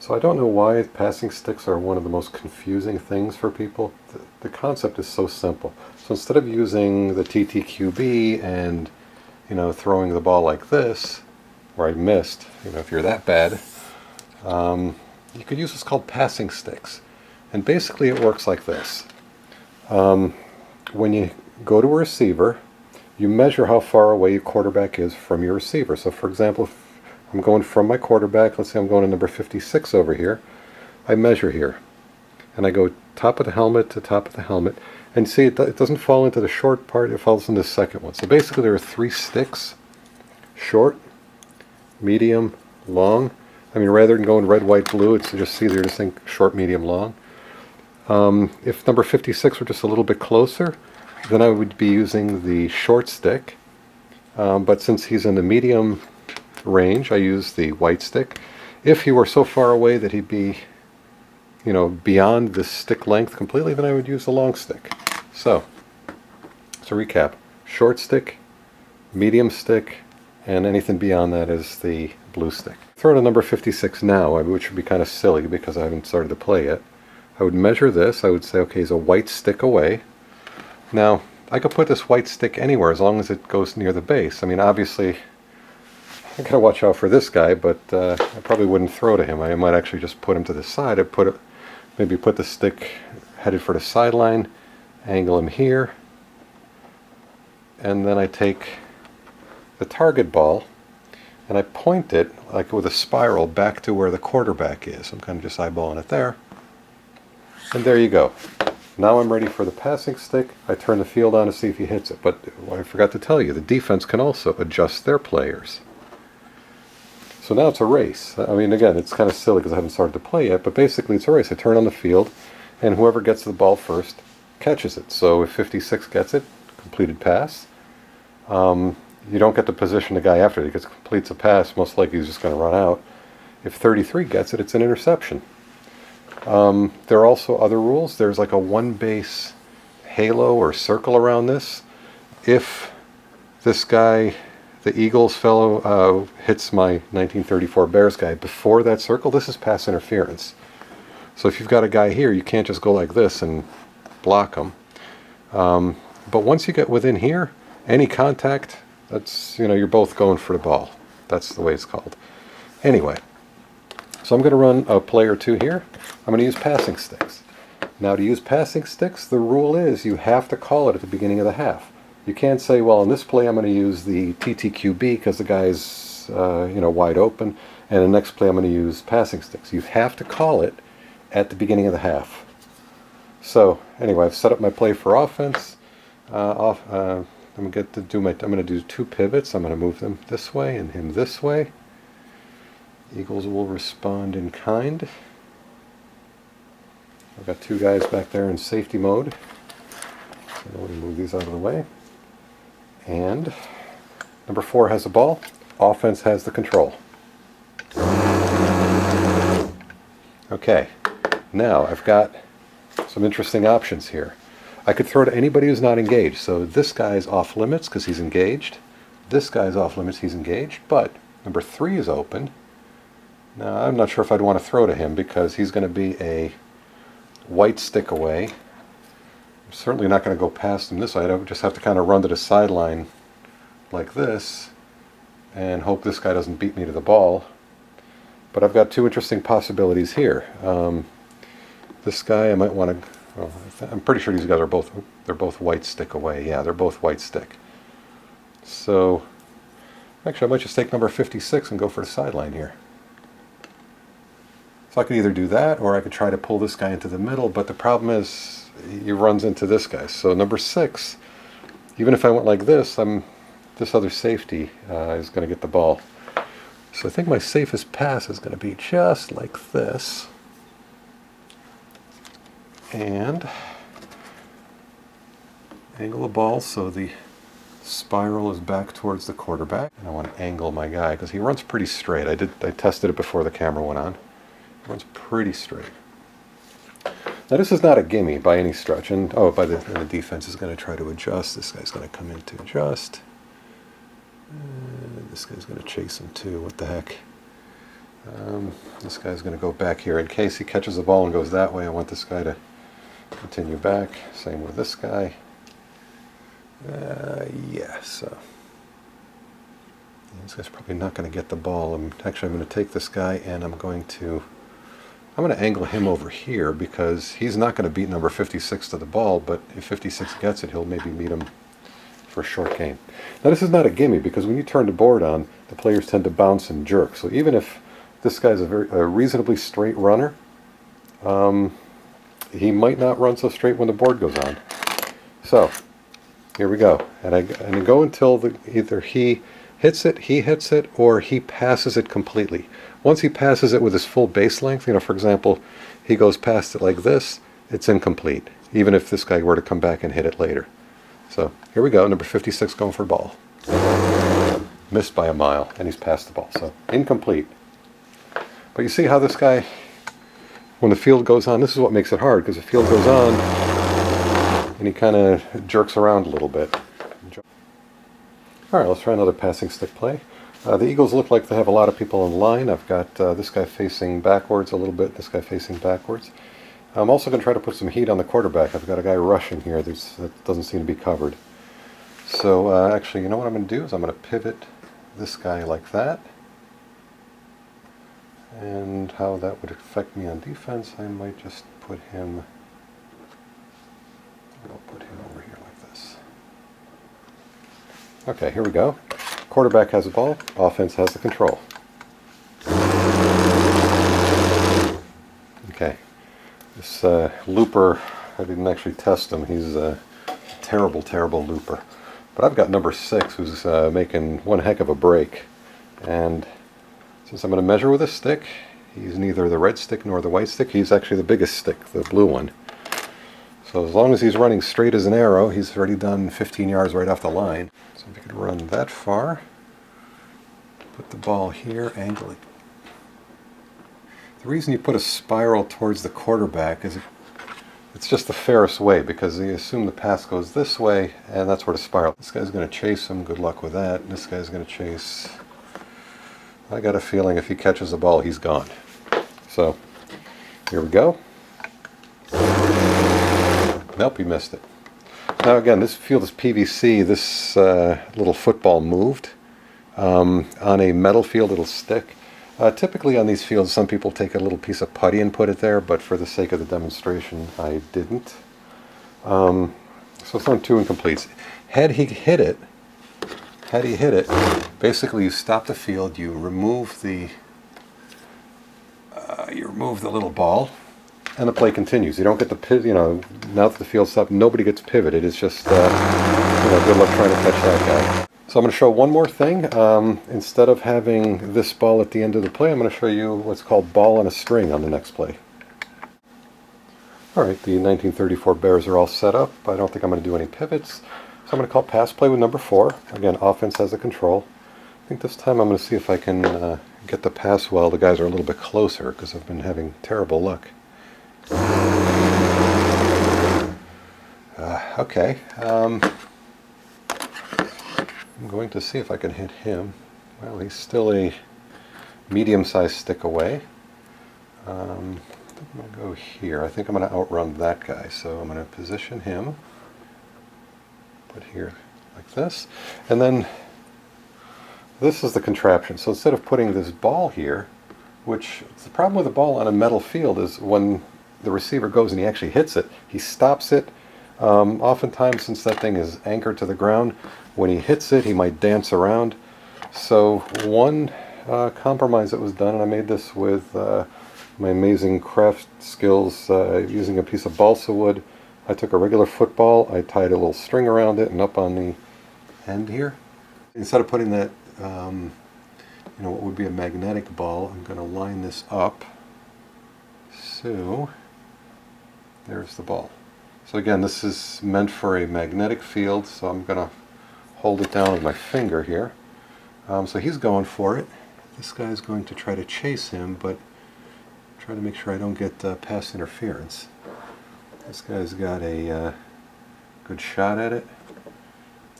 So I don't know why passing sticks are one of the most confusing things for people. The concept is so simple. So instead of using the TTQB and, throwing the ball like this, where I missed, if you're that bad, you could use what's called passing sticks. And basically it works like this. When you go to a receiver, you measure how far away your quarterback is from your receiver. So for example, if I'm going from my quarterback, let's say I'm going to number 56 over here, I measure here. And I go top of the helmet to top of the helmet. And see, it doesn't fall into the short part, it falls into the second one. So basically there are 3 sticks: short, medium, long. I mean, rather than going red, white, blue, it's just easier to think short, medium, long. If number 56 were just a little bit closer, then I would be using the short stick. But since he's in the medium range, I use the white stick. If he were so far away that he'd be, beyond the stick length completely, then I would use the long stick. So, to recap, short stick, medium stick, and anything beyond that is the blue stick. Throw to number 56 now, which would be kind of silly because I haven't started to play yet. I would measure this. I would say, okay, he's a white stick away. Now, I could put this white stick anywhere as long as it goes near the base. I mean, obviously, I gotta watch out for this guy, but I probably wouldn't throw to him. I might actually just put him to the side. I'd maybe put the stick headed for the sideline, angle him here, and then I take the target ball and I point it like with a spiral back to where the quarterback is. I'm kind of just eyeballing it there. And there you go. Now I'm ready for the passing stick. I turn the field on to see if he hits it. But I forgot to tell you, the defense can also adjust their players. So now it's a race. I mean, again, it's kind of silly because I haven't started to play yet, but basically it's a race. I turn on the field, and whoever gets the ball first catches it. So if 56 gets it, completed pass. You don't get to position the guy after it. He completes a pass, most likely he's just going to run out. If 33 gets it, it's an interception. There are also other rules. There's like a 1 base halo or circle around this. If this guy, the Eagles fellow, hits my 1934 Bears guy before that circle, this is pass interference. So if you've got a guy here, you can't just go like this and block him. But once you get within here, any contact, that's, you're both going for the ball. That's the way it's called. Anyway, so I'm going to run a play or two here. I'm going to use passing sticks. Now to use passing sticks, the rule is you have to call it at the beginning of the half. You can't say, well, in this play I'm going to use the TTQB because the guy's wide open, and the next play I'm going to use passing sticks. You have to call it at the beginning of the half. So anyway, I've set up my play for offense. I'm going to do 2 pivots. I'm going to move them this way and him this way. Eagles will respond in kind. I've got 2 guys back there in safety mode. So I'm going to move these out of the way. And number 4 has the ball. Offense has the control. Okay, now I've got some interesting options here. I could throw to anybody who's not engaged. So this guy's off limits because he's engaged. This guy's off limits, he's engaged. But number 3 is open. Now I'm not sure if I'd want to throw to him because he's going to be a white stick away. I'm certainly not going to go past him this way. I would just have to kind of run to the sideline like this and hope this guy doesn't beat me to the ball. But I've got 2 interesting possibilities here. This guy I might want to... Well, I'm pretty sure these guys are both white stick away. Yeah, they're both white stick. So, actually I might just take number 56 and go for the sideline here. So I could either do that, or I could try to pull this guy into the middle, but the problem is he runs into this guy. So number 6, even if I went like this, this other safety is going to get the ball. So I think my safest pass is going to be just like this. And angle the ball so the spiral is back towards the quarterback. And I want to angle my guy because he runs pretty straight. I tested it before the camera went on. He runs pretty straight. Now this is not a gimme by any stretch. And the defense is going to try to adjust. This guy's going to come in to adjust. This guy's going to chase him too. What the heck? This guy's going to go back here. In case he catches the ball and goes that way, I want this guy to continue back. Same with this guy. Yeah, so this guy's probably not going to get the ball. I'm going to take this guy and I'm going to angle him over here because he's not going to beat number 56 to the ball, but if 56 gets it, he'll maybe meet him for a short game. Now this is not a gimme because when you turn the board on, the players tend to bounce and jerk. So even if this guy's a reasonably straight runner, he might not run so straight when the board goes on. So here we go, and I go until either he hits it, or he passes it completely. Once he passes it with his full base length, for example, he goes past it like this, it's incomplete, even if this guy were to come back and hit it later. So here we go, number 56 going for a ball. Missed by a mile, and he's past the ball, so incomplete. But you see how this guy, when the field goes on, this is what makes it hard, because the field goes on, and he kind of jerks around a little bit. All right, let's try another passing stick play. The Eagles look like they have a lot of people in line. I've got this guy facing backwards a little bit, this guy facing backwards. I'm also going to try to put some heat on the quarterback. I've got a guy rushing here that doesn't seem to be covered. So actually, you know what I'm going to do is I'm going to pivot this guy like that. And how that would affect me on defense, I might just put him, I'll put him over here like this. Okay, here we go. Quarterback has the ball, offense has the control. Okay, this looper, I didn't actually test him. He's a terrible, terrible looper. But I've got number 6 who's making one heck of a break. And since I'm going to measure with a stick, he's neither the red stick nor the white stick. He's actually the biggest stick, the blue one. So as long as he's running straight as an arrow, he's already done 15 yards right off the line. So if you could run that far, put the ball here, angle it. The reason you put a spiral towards the quarterback is it's just the fairest way, because you assume the pass goes this way, and that's where the spiral. This guy's going to chase him. Good luck with that. And this guy's going to chase. I got a feeling if he catches the ball, he's gone. So here we go. Nope, he missed it. Now again, this field is PVC. This little football moved. On a metal field, it'll stick. Typically on these fields, some people take a little piece of putty and put it there, but for the sake of the demonstration, I didn't. So it's on 2 incompletes. Had he hit it, basically you stop the field, you remove the little ball, and the play continues. You don't get the pivot, now that the field's stopped, nobody gets pivoted. It's just, good luck trying to catch that guy. So I'm going to show one more thing. Instead of having this ball at the end of the play, I'm going to show you what's called ball on a string on the next play. All right, the 1934 Bears are all set up. I don't think I'm going to do any pivots. So I'm going to call pass play with number 4. Again, offense has the control. I think this time I'm going to see if I can get the pass while the guys are a little bit closer, because I've been having terrible luck. Okay. I'm going to see if I can hit him. Well, he's still a medium-sized stick away. I'm going to go here. I think I'm going to outrun that guy, so I'm going to position him. Put here like this. And then this is the contraption. So instead of putting this ball here, which the problem with the ball on a metal field is when the receiver goes and he actually hits it, he stops it. Oftentimes, since that thing is anchored to the ground, when he hits it, he might dance around. So one compromise that was done, and I made this with my amazing craft skills using a piece of balsa wood. I took a regular football, I tied a little string around it, and up on the end here, instead of putting that, what would be a magnetic ball, I'm going to line this up. So there's the ball. So again, this is meant for a magnetic field, so I'm going to hold it down with my finger here. So he's going for it. This guy's going to try to chase him, but try to make sure I don't get pass interference. This guy's got a good shot at it.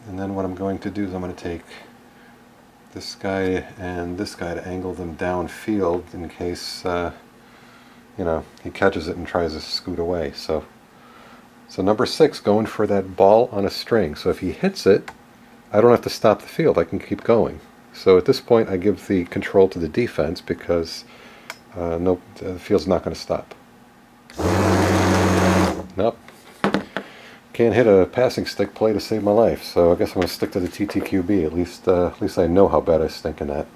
And then what I'm going to do is I'm going to take this guy and this guy to angle them downfield in case, you know, he catches it and tries to scoot away. So number 6, going for that ball on a string. So if he hits it, I don't have to stop the field. I can keep going. So at this point, I give the control to the defense because no, the field's not going to stop. Nope. Can't hit a passing stick play to save my life, so I guess I'm going to stick to the TTQB. At least I know how bad I stink in that.